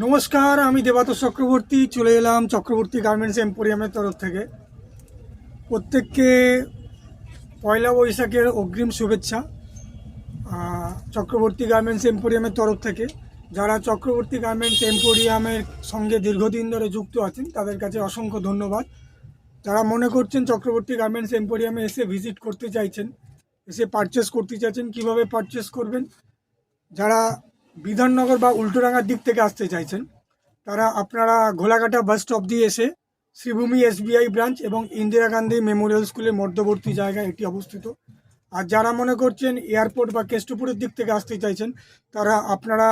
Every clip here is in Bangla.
নমস্কার, আমি দেবাতোষ চক্রবর্তী চলে এলাম চক্রবর্তী গার্মেন্টস এম্পোরিয়ামের তরফ থেকে। প্রত্যেককে পয়লা বৈশাখের অগ্রিম শুভেচ্ছা। চক্রবর্তী গার্মেন্টস এম্পোরিয়ামের তরফ থেকে যারা চক্রবর্তী গার্মেন্টস এম্পোরিয়ামের সঙ্গে দীর্ঘদিন ধরে যুক্ত আছেন তাদের কাছে অসংখ্য ধন্যবাদ। যারা মনে করছেন চক্রবর্তী গার্মেন্টস এম্পোরিয়ামে এসে ভিজিট করতে চাইছেন, এসে পারচেস করতে চাইছেন, কিভাবে পারচেস করবেন, যারা বিধাননগর বা উল্টোডাঙ্গার দিক থেকে আসতে চাইছেন তারা আপনারা ঘোলাঘাটা বাস স্টপ দিয়ে এসে শ্রীভূমি এসবিআই ব্রাঞ্চ এবং ইন্দিরা গান্ধী মেমোরিয়াল স্কুলের মধ্যবর্তী জায়গায় এটি অবস্থিত। আর যারা মনে করছেন এয়ারপোর্ট বা কেষ্টপুরের দিক থেকে আসতে চাইছেন তারা আপনারা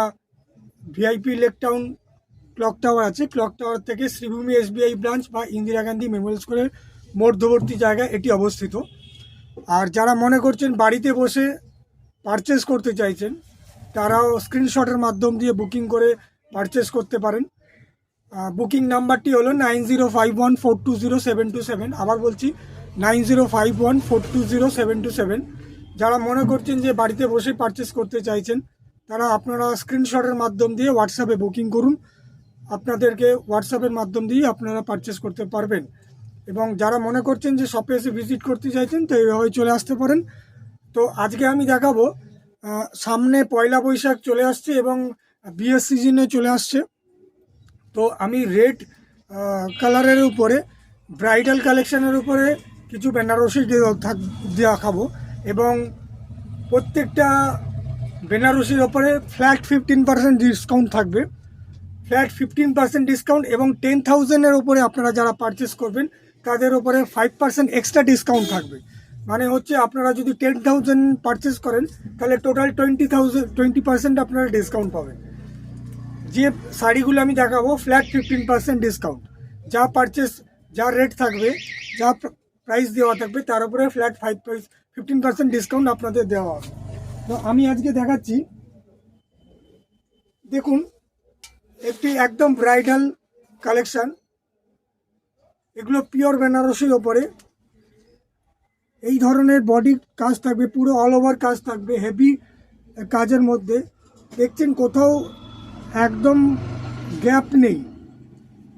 VIP lake town clock tower আছে, ক্লক টাওয়ার থেকে শ্রীভূমি এসবিআই ব্রাঞ্চ বা ইন্দিরা গান্ধী মেমোরিয়াল স্কুলের মধ্যবর্তী জায়গায় এটি অবস্থিত। আর যারা মনে করছেন বাড়িতে বসে পারচেস করতে চাইছেন তারাও স্ক্রিনশটের মাধ্যম দিয়ে বুকিং করে পারচেস করতে পারেন। বুকিং নাম্বারটি হলো 9051420727। আবার বলছি 9051420727। যারা মনে করছেন যে বাড়িতে বসে পারচেস করতে চাইছেন তারা আপনারা স্ক্রিনশটের মাধ্যম দিয়ে হোয়াটসঅ্যাপে বুকিং করুন, আপনাদেরকে হোয়াটসঅ্যাপের মাধ্যম দিয়ে আপনারা পারচেস করতে পারবেন। এবং যারা মনে করছেন যে শপে এসে ভিজিট করতে চাইছেন তো এইভাবে চলে আসতে পারেন। তো আজকে আমি দেখাবো, সামনে পয়লা বৈশাখ চলে আসছে এবং বিয়ের সিজনে চলে আসছে। তো আমি রেড কালারের উপরে ব্রাইডাল কালেকশানের উপরে কিছু বেনারসি দেখাবো এবং প্রত্যেকটা বেনারসির ওপরে ফ্ল্যাট 15% ডিসকাউন্ট থাকবে। ফ্ল্যাট 15% ডিসকাউন্ট এবং 10,000-এর ওপরে আপনারা যারা পারচেস করবেন তাদের ওপরে 5% এক্সট্রা ডিসকাউন্ট থাকবে। মানে হচ্ছে আপনারা যদি 10,000 পারচেস করেন তাহলে টোটাল 20% আপনারা ডিসকাউন্ট পাবেন। যে শাড়িগুলো আমি দেখাবো ফ্ল্যাট 15% ডিসকাউন্ট, যা পারচেস যা রেট থাকবে, যা প্রাইস দেওয়া থাকবে তার উপরে ফ্ল্যাট 15% ডিসকাউন্ট আপনাদের দেওয়া হবে। তো আমি আজকে দেখাচ্ছি, দেখুন একটি একদম ব্রাইডাল কালেকশান। এগুলো পিওর বেনারসির ওপরে এই ধরনের বডি কাজ থাকবে, পুরো অল ওভার কাজ থাকবে, হেভি কাজের মধ্যে। দেখছেন কোথাও একদম গ্যাপ নেই,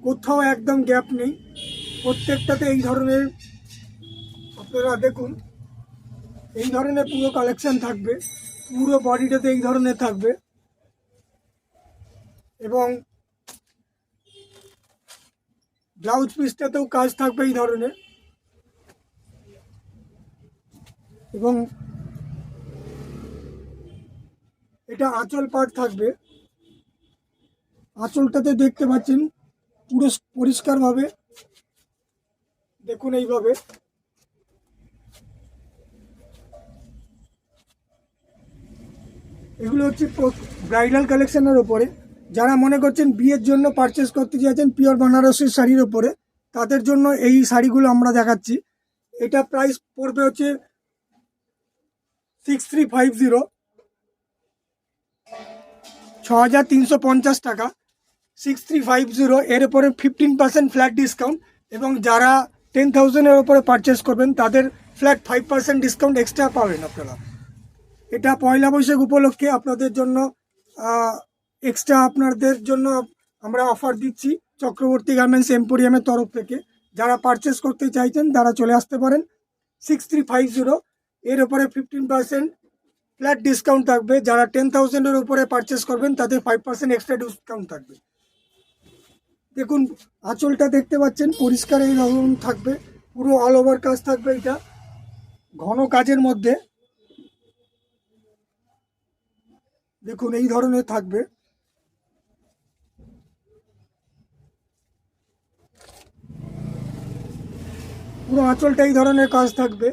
কোথাও একদম গ্যাপ নেই, প্রত্যেকটাতে এই ধরনের আপনারা দেখুন এই ধরনের পুরো কালেকশান থাকবে, পুরো বডিটাতে এই ধরনের থাকবে এবং ব্লাউজ পিসটাতেও কাজ থাকবে এই ধরনের। এবং এটা আঁচল পার্ট থাকবে, আঁচলটাতে দেখতে পাচ্ছেন পুরো পরিষ্কারভাবে দেখুন এইভাবে। এগুলো হচ্ছে ব্রাইডাল কালেকশনের ওপরে। যারা মনে করছেন বিয়ের জন্য পারচেস করতে চাইছেন পিওর বেনারসির শাড়ির ওপরে তাদের জন্য এই শাড়িগুলো আমরা দেখাচ্ছি। এটা প্রাইস পড়বে হচ্ছে 6350, 6,350 টাকা, 6350। এর উপরে 15% ফ্ল্যাট ডিসকাউন্ট এবং যারা 10,000-এর ওপরে পারচেস করবেন তাদের ফ্ল্যাট 5% ডিসকাউন্ট এক্সট্রা পাবেন আপনারা। এটা পয়লা বৈশাখ উপলক্ষে আপনাদের জন্য এক্সট্রা আপনাদের জন্য আমরা অফার দিচ্ছি চক্রবর্তী গার্মেন্টস এম্পোরিয়ামের তরফ থেকে। যারা পারচেস করতে চাইছেন তারা চলে আসতে পারেন। 6350, এর উপরে 15% ফ্ল্যাট ডিসকাউন্ট থাকবে। যারা 10,000-এর উপরে পারচেস করবেন তাদের 5% এক্সট্রা ডিসকাউন্ট থাকবে। দেখুন আঁচলটা দেখতে পাচ্ছেন পরিষ্কার এই রকম থাকবে, পুরো অল ওভার কাজ থাকবে। এটা ঘন কাজের মধ্যে দেখুন এই ধরনের থাকবে। পুরো আঁচলটা এই ধরনের কাজ থাকবে।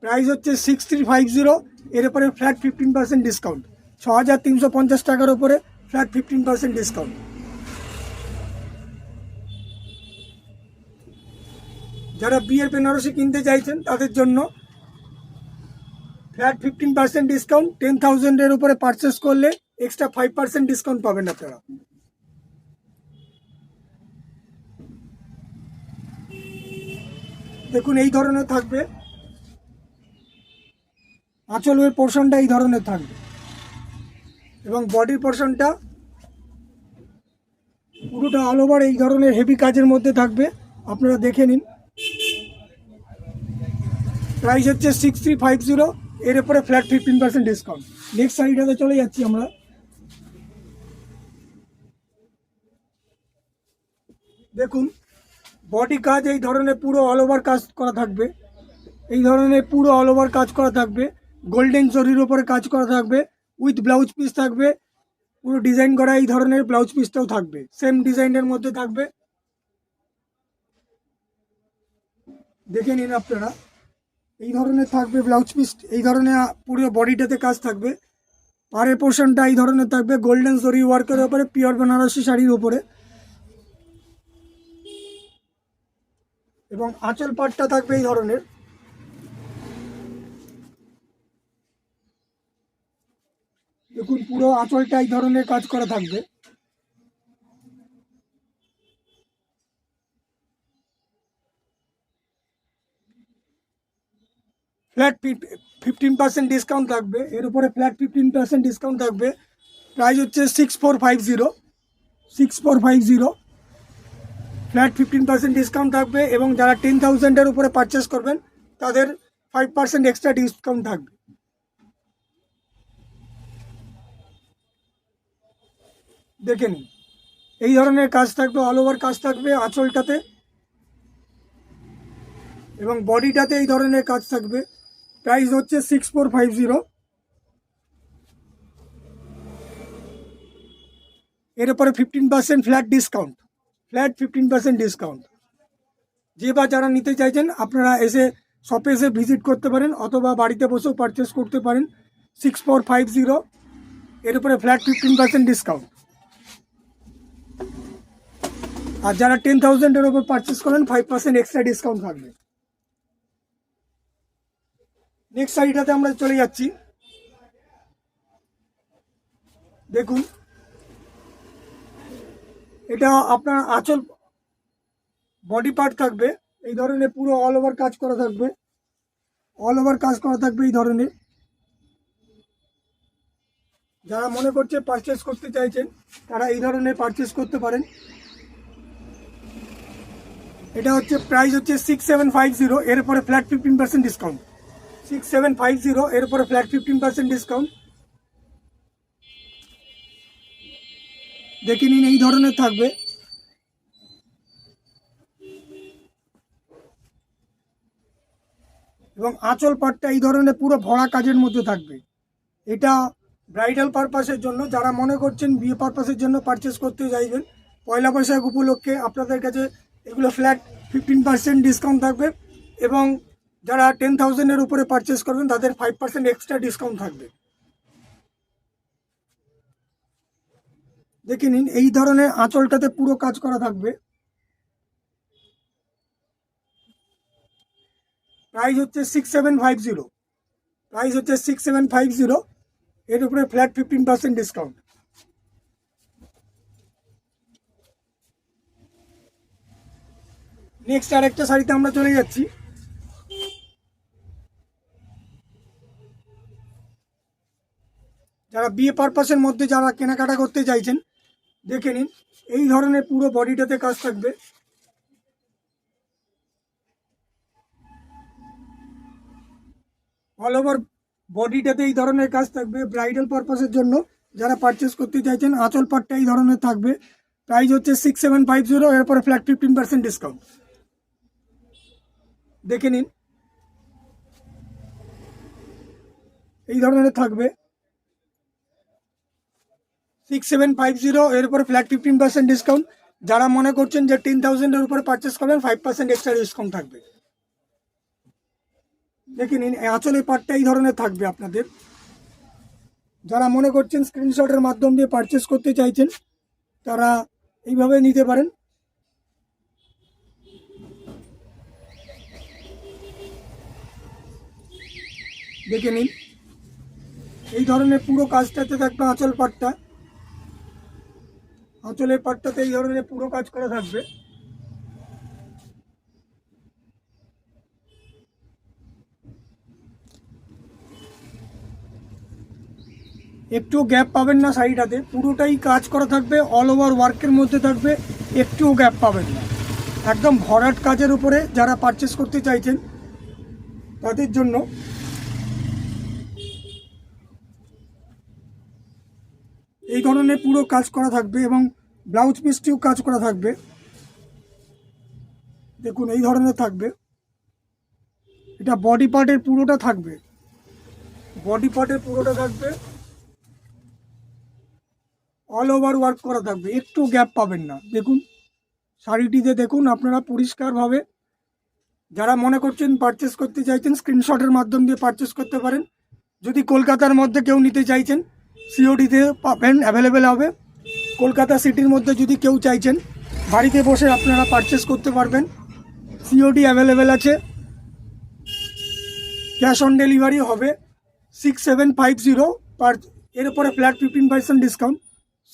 প্রাইস হচ্ছে 6350, এর উপরে ফ্ল্যাট 15% ডিসকাউন্ট, 6,350 টাকার উপরে ফ্ল্যাট 15% ডিসকাউন্ট। যারা বিয়ের বেনারসি কিনতে চাইছেন তাদের জন্য ফ্ল্যাট 15% ডিসকাউন্ট, 10,000-এর উপরে পারচেস করলে এক্সট্রা 5% ডিসকাউন্ট পাবেন আপনারা। দেখুন এই ধরনের থাকবে, আঁচলের পোর্শনটা এই ধরনের থাকবে। এবং বডির পোর্শনটা পুরোটা অল ওভার এই ধরনের হেভি কাজের মধ্যে থাকবে। আপনারা দেখে নিন। প্রাইস হচ্ছে 6350, এর উপরে ফ্ল্যাট 15% ডিসকাউন্ট। নেক্সট সাইডে চলে যাচ্ছি আমরা। দেখুন বডি কাজ এই ধরনের পুরো অল ওভার কাজ করা থাকবে, এই ধরনের পুরো অল ওভার কাজ করা থাকবে, গোল্ডেন জরির উপরে কাজ করা থাকবে, উইথ ব্লাউজ পিস থাকবে, পুরো ডিজাইন করা এই ধরনের ব্লাউজ পিসটাও থাকবে, সেম ডিজাইনের মধ্যে থাকবে। দেখে নিন আপনারা, এই ধরনের থাকবে ব্লাউজ পিস, এই ধরনের পুরো বডিটাতে কাজ থাকবে। পাড়ের পোর্শনটা এই ধরনের থাকবে গোল্ডেন জরি ওয়ার্কের উপরে, পিওর বেনারসি শাড়ির উপরে। এবং আঁচল পাটটা থাকবে এই ধরনের। দেখুন পুরো আঁচলটা এই ধরনের কাজ করা থাকবে। ফ্ল্যাট 15% ডিসকাউন্ট থাকবে, এর উপরে ফ্ল্যাট 15% ডিসকাউন্ট থাকবে। প্রাইস হচ্ছে 6450, 6450। ফ্ল্যাট 15% ডিসকাউন্ট থাকবে এবং যারা 10,000-এর উপরে পারচেস করবেন তাদের 5% এক্সট্রা ডিসকাউন্ট থাকবে। দেখে নিন, এই ধরনের কাজ থাকবে, অল ওভার কাজ থাকবে আঁচলটাতে এবং বডিটাতে এই ধরনের কাজ থাকবে। প্রাইস হচ্ছে 6450, এর উপরে 15% ফ্ল্যাট ডিসকাউন্ট, ফ্ল্যাট 15% ডিসকাউন্ট। যে বা যারা নিতে চাইছেন আপনারা এসে শপে এসে ভিজিট করতে পারেন অথবা বাড়িতে বসেও পারচেস করতে পারেন। 6450, এর উপরে ফ্ল্যাট 15% ডিসকাউন্ট। আর যারা 10,000-এর উপর পারচেস করেন 5% এক্সট্রা ডিসকাউন্ট থাকবে। নেক্সট শাড়িটাতে আমরা চলে যাচ্ছি। দেখুন এটা আপনার আঁচল বডি পার্ট থাকবে এই ধরনের, পুরো অল ওভার কাজ করা থাকবে, অল ওভার কাজ করা থাকবে এই ধরনের। যারা মনে করছে পারচেস করতে চাইছেন তারা এই ধরনের পারচেস করতে পারেন। এটা হচ্ছে প্রাইস হচ্ছে 6750, এর উপরে ফ্ল্যাট 15% ডিসকাউন্ট। 6750, এর উপরে ফ্ল্যাট 15% ডিসকাউন্ট। দেখে নিন এই ধরনের থাকবে। এবং আঁচল পাটটা এই ধরনের পুরো ভরা কাজের মধ্যে থাকবে। এটা ব্রাইডাল পারপাসের জন্য, যারা মনে করছেন বিয়ে পারপাসের জন্য পারচেস করতে চাইবেন, পয়লা বৈশাখ উপলক্ষে আপনাদের কাছে এগুলো ফ্ল্যাট 15% ডিসকাউন্ট থাকবে। এবং যারা 10,000-এর উপরে পারচেস করবেন তাদের 5% এক্সট্রা ডিসকাউন্ট থাকবে। দেখে নিন এই ধরনের আঁচলটাতে পুরো কাজ করা থাকবে। প্রাইস হচ্ছে 6750, প্রাইস হচ্ছে 6750, এর উপরে ফ্ল্যাট 15% ডিসকাউন্ট। নেক্সট আরেকটা শাড়িতে আমরা চলে যাচ্ছি। যারা বিয়ে পারপাসের মধ্যে যারা কেনাকাটা করতে চাইছেন দেখে নিন, এই ধরনের পুরো বডিটাতে কাজ থাকবে। অল ওভার বডিটাতে এই ধরনের কাজ থাকবে ব্রাইডাল পারপাসের জন্য যারা পারচেস করতে চাইছেন। আঁচল পাটটা এই ধরনের থাকবে। প্রাইস হচ্ছে 6750, এরপরে ফ্ল্যাট 15% ডিসকাউন্ট। দেখে নিন এই ধরনের থাকবে 6750, এর উপরে ফ্ল্যাট 15% ডিসকাউন্ট। যারা মনে করছেন যে 10,000-এর উপরে পারচেস করবেন 5% এক্সট্রা ডিসকাউন্ট থাকবে। দেখে নিন আঁচলের পাটটা এই ধরনের থাকবে আপনাদের। যারা মনে করছেন স্ক্রিনশটের মাধ্যম দিয়ে পারচেস করতে চাইছেন তারা এইভাবে নিতে পারেন। দেখে নিন এই ধরনের পুরো কাজটাতে থাকবে আঁচল পাটটা, আঁচলের পাটটাতে এই ধরনের পুরো কাজ করা থাকবে। একটুও গ্যাপ পাবেন না শাড়িটাতে, পুরোটাই কাজ করা থাকবে, অল ওভার ওয়ার্কের মধ্যে থাকবে, একটুও গ্যাপ পাবেন না, একদম ভরাট কাজের উপরে যারা পারচেস করতে চাইছেন তাদের জন্য এই ধরনের পুরো কাজ করা থাকবে এবং ব্লাউজ পিসটিও কাজ করা থাকবে। দেখুন এই ধরনের থাকবে, এটা বডি পার্টের পুরোটা থাকবে, বডি পার্টের পুরোটা থাকবে, অল ওভার ওয়ার্ক করা থাকবে, একটু গ্যাপ পাবেন না। দেখুন শাড়িটিতে দেখুন আপনারা পরিষ্কারভাবে, যারা মনে করছেন পারচেস করতে চাইছেন স্ক্রিনশটের মাধ্যম দিয়ে পারচেস করতে পারেন। যদি কলকাতার মধ্যে কেউ নিতে চাইছেন সিওডিতে পাবেন, অ্যাভেলেবেল হবে। কলকাতা সিটির মধ্যে যদি কেউ চাইছেন বাড়িতে বসে আপনারা পারচেস করতে পারবেন, সিওডি অ্যাভেলেবেল আছে, ক্যাশ অন ডেলিভারি হবে 6750 পার, এর উপরে ফ্ল্যাট 15% ডিসকাউন্ট।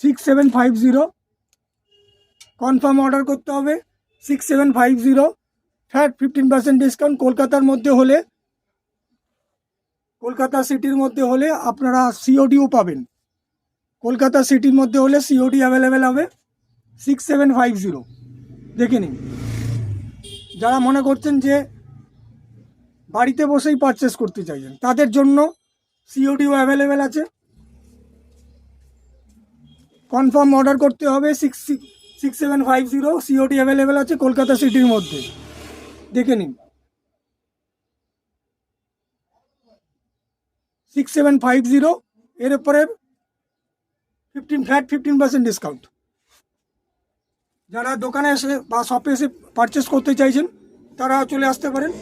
6750 কনফার্ম অর্ডার করতে হবে, 6750 ফ্ল্যাট 15% ডিসকাউন্ট। কলকাতার মধ্যে হলে, কলকাতা সিটির মধ্যে হলে আপনারা সিওডিও পাবেন, কলকাতা সিটির মধ্যে হলে সিওডি অ্যাভেলেবেল হবে 6750। দেখে নিন, যারা মনে করছেন যে বাড়িতে বসেই পারচেস করতে চাইছেন তাদের জন্য সিওডিও অ্যাভেলেবেল আছে। কনফার্ম অর্ডার করতে হবে 6750, সিওডি অ্যাভেলেবেল আছে কলকাতা সিটির মধ্যে। দেখে নিন 6750, এর উপরে 15% ডিসকাউন্ট। যারা দোকানে এসে বা শপে এসে পারচেস করতে চাইছেন তারা চলে আসতে পারেন,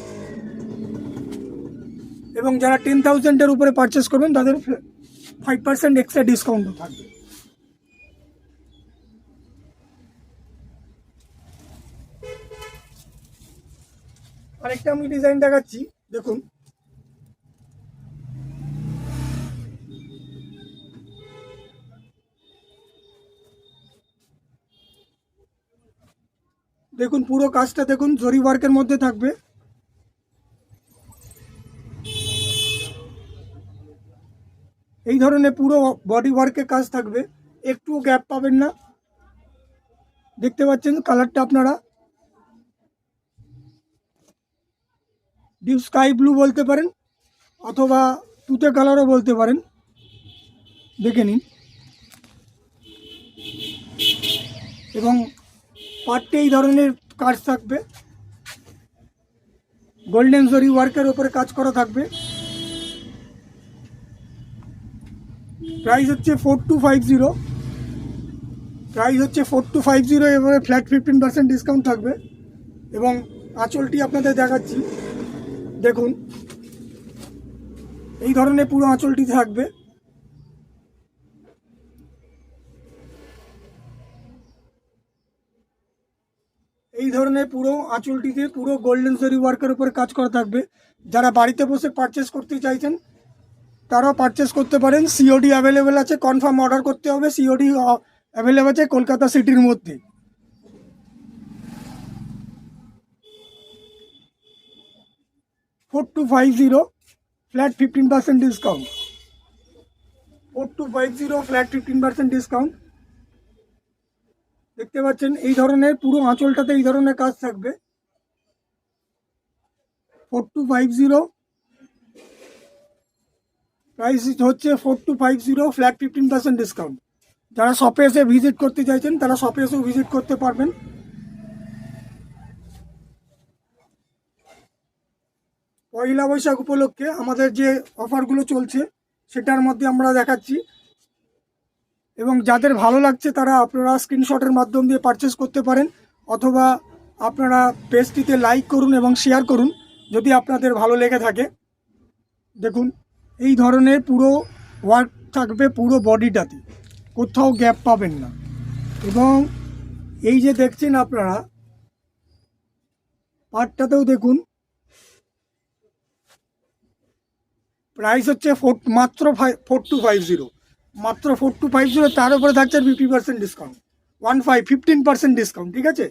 এবং যারা 10,000-এর উপরে পারচেস করবেন তাদের 5% এক্সট্রা ডিসকাউন্টও থাকবে। আরেকটা আমি ডিজাইন দেখাচ্ছি, দেখুন দেখুন পুরো কাজটা দেখুন, জরি ওয়ার্কের মধ্যে থাকবে, এই ধরনের পুরো বডি ওয়ার্কের কাজ থাকবে, একটু গ্যাপ পাবেন না। দেখতে পাচ্ছেন কালারটা আপনারা ডিপ স্কাই ব্লু বলতে পারেন অথবা তুতে কালারও বলতে পারেন। দেখে নিন, এবং পার্টে এই ধরনের কাজ থাকবে, গোল্ডেন জরি ওয়ার্কের উপরে কাজ করা থাকবে। প্রাইস হচ্ছে 4250, প্রাইস হচ্ছে 4250, এবারে ফ্ল্যাট 15% ডিসকাউন্ট থাকবে। এবং আঁচলটি আপনাদের দেখাচ্ছি, দেখুন এই ধরনের পুরো আঁচলটি থাকবে, এই ধরনের পুরো আঁচলটিতে পুরো গোল্ডেন জরি ওয়ার্কের উপরে কাজ করা থাকবে। যারা বাড়িতে বসে পারচেস করতে চাইছেন তারাও পারচেস করতে পারেন, সিওডি অ্যাভেলেবেল আছে, কনফার্ম অর্ডার করতে হবে, সিওডি অ্যাভেলেবেল আছে কলকাতা সিটির মধ্যে। 4250 ফ্ল্যাট 15% ডিসকাউন্ট, 4250 ফ্ল্যাট 15% ডিসকাউন্ট। দেখতে পাচ্ছেন এই ধরনের পুরো আঁচলটাতে এই ধরনের কাজ থাকবে। 4250 প্রাইস হচ্ছে 4250 ফ্ল্যাট 15% ডিসকাউন্ট। যারা শপে এসে ভিজিট করতে চাইছেন তারা শপে এসেও ভিজিট করতে পারবেন। পয়লা বৈশাখ উপলক্ষে আমাদের যে অফারগুলো চলছে সেটার মধ্যে আমরা দেখাচ্ছি, এবং যাদের ভালো লাগছে তারা আপনারা স্ক্রিনশটের মাধ্যম দিয়ে পারচেস করতে পারেন, অথবা আপনারা পেজটিতে লাইক করুন এবং শেয়ার করুন যদি আপনাদের ভালো লেগে থাকে। দেখুন এই ধরনের পুরো ওয়ার্ক থাকবে পুরো বডিটাতে, কোথাও গ্যাপ পাবেন না। এবং এই যে দেখছেন আপনারা পার্টটাতেও দেখুন, প্রাইস হচ্ছে মাত্র 4250, মাত্র 4250, তার উপরে থাকছে 50% ডিসকাউন্ট, 15% ডিসকাউন্ট। ঠিক আছে,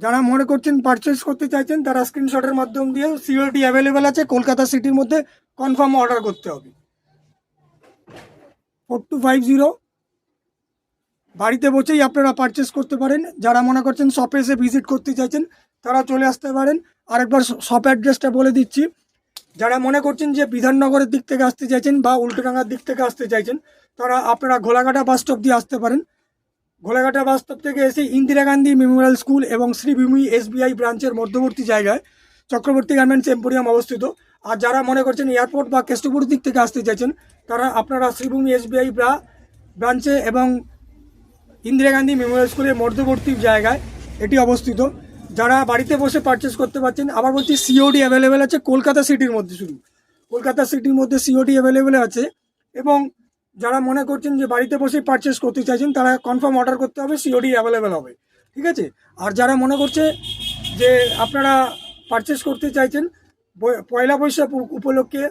যারা মনে করছেন পারচেস করতে চাইছেন তারা স্ক্রিনশটের মাধ্যম দিয়ে, সিওডি অ্যাভেলেবেল আছে কলকাতা সিটির মধ্যে, কনফার্ম অর্ডার করতে হবে। 4250। বাড়িতে বসেই আপনারা পারচেস করতে পারেন। যারা মনে করছেন শপে এসে ভিজিট করতে চাইছেন তারা চলে আসতে পারেন। আরেকবার শপ অ্যাড্রেসটা বলে দিচ্ছি। যারা মনে করছেন যে বিধাননগরের দিক থেকে আসতে চাইছেন বা উল্টোডাঙ্গার দিক থেকে আসতে চাইছেন তারা আপনারা ঘোলাঘাটা বাস স্টপ দিয়ে আসতে পারেন। ঘোলাঘাটা বাস স্টপ থেকে এসে ইন্দিরা গান্ধী মেমোরিয়াল স্কুল এবং শ্রীভূমি SBI ব্রাঞ্চের মধ্যবর্তী জায়গায় চক্রবর্তী গার্মেন্টস এম্পোরিয়াম অবস্থিত। আর যারা মনে করছেন এয়ারপোর্ট বা কেষ্টপুরের দিক থেকে আসতে চাইছেন তারা আপনারা শ্রীভূমি SBI ব্রাঞ্চে এবং ইন্দিরা গান্ধী মেমোরিয়াল স্কুলের মধ্যবর্তী জায়গায় এটি অবস্থিত। যারা বাড়িতে বসে পারচেস করতে পারছেন, আবার বলছি COD অ্যাভেলেবেল আছে কলকাতা সিটির মধ্যে, শুধু কলকাতা সিটির মধ্যে COD অ্যাভেলেবেল আছে। এবং যারা মনে করছেন যে বাড়িতে বসেই পারচেস করতে চাইছেন তারা কনফার্ম অর্ডার করতে হবে, COD অ্যাভেলেবেল হবে, ঠিক আছে। আর যারা মনে করছে যে আপনারা পারচেস করতে চাইছেন, পয়লা বৈশাখ উপলক্ষে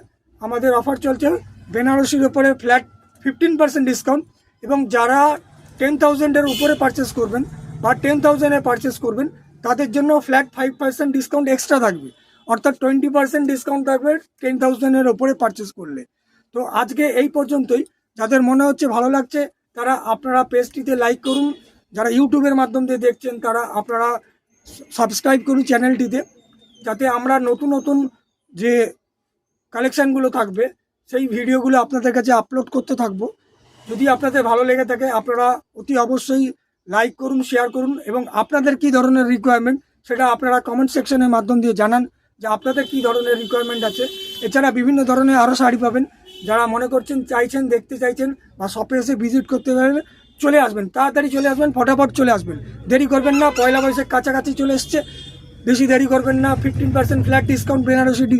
আমাদের অফার চলছে বেনারসির উপরে ফ্ল্যাট 15% ডিসকাউন্ট। এবং যারা 10,000-এর উপরে পারচেস করবেন বা 10,000-এ পারচেস করবেন তাদের জন্য ফ্ল্যাট 5% ডিসকাউন্ট এক্সট্রা থাকবে, অর্থাৎ 20% ডিসকাউন্ট থাকবে 10,000-এর উপরে পারচেস করলে। তো আজকে এই পর্যন্তই। যাদের মনে হচ্ছে ভালো লাগছে তারা আপনারা পেজটিতে লাইক করুন, যারা ইউটিউবের মাধ্যম দিয়ে দেখছেন তারা আপনারা সাবস্ক্রাইব করুন চ্যানেলটিতে, যাতে আমরা নতুন নতুন যে কালেকশানগুলো থাকবে সেই ভিডিওগুলো আপনাদের কাছে আপলোড করতে থাকবো। যদি আপনাদের ভালো লেগে থাকে আপনারা অতি অবশ্যই লাইক করুন, শেয়ার করুন এবং আপনাদের কী ধরনের রিকোয়ারমেন্ট সেটা আপনারা কমেন্ট সেকশনের মাধ্যম দিয়ে জানান যে আপনাদের কী ধরনের রিকোয়ারমেন্ট আছে। এছাড়া বিভিন্ন ধরনের আরও শাড়ি পাবেন। যারা মনে করছেন চাইছেন, দেখতে চাইছেন বা শপে এসে ভিজিট করতে পারবেন, চলে আসবেন, তাড়াতাড়ি চলে আসবেন, ফটাফট চলে আসবেন, দেরি করবেন না। পয়লা বৈশাখ কাছাকাছি চলে এসছে, বেশি দেরি করবেন না। 15% ফ্ল্যাট ডিসকাউন্ট বেনারসি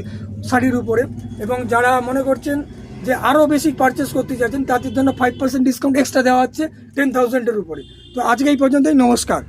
শাড়ির উপরে। এবং যারা মনে করছেন যে আরও বেশি পারচেস করতে চাইছেন তাদের জন্য 5% ডিসকাউন্ট এক্সট্রা দেওয়া হচ্ছে 10,000-এর উপরে। তো আজকে এই পর্যন্তই, নমস্কার।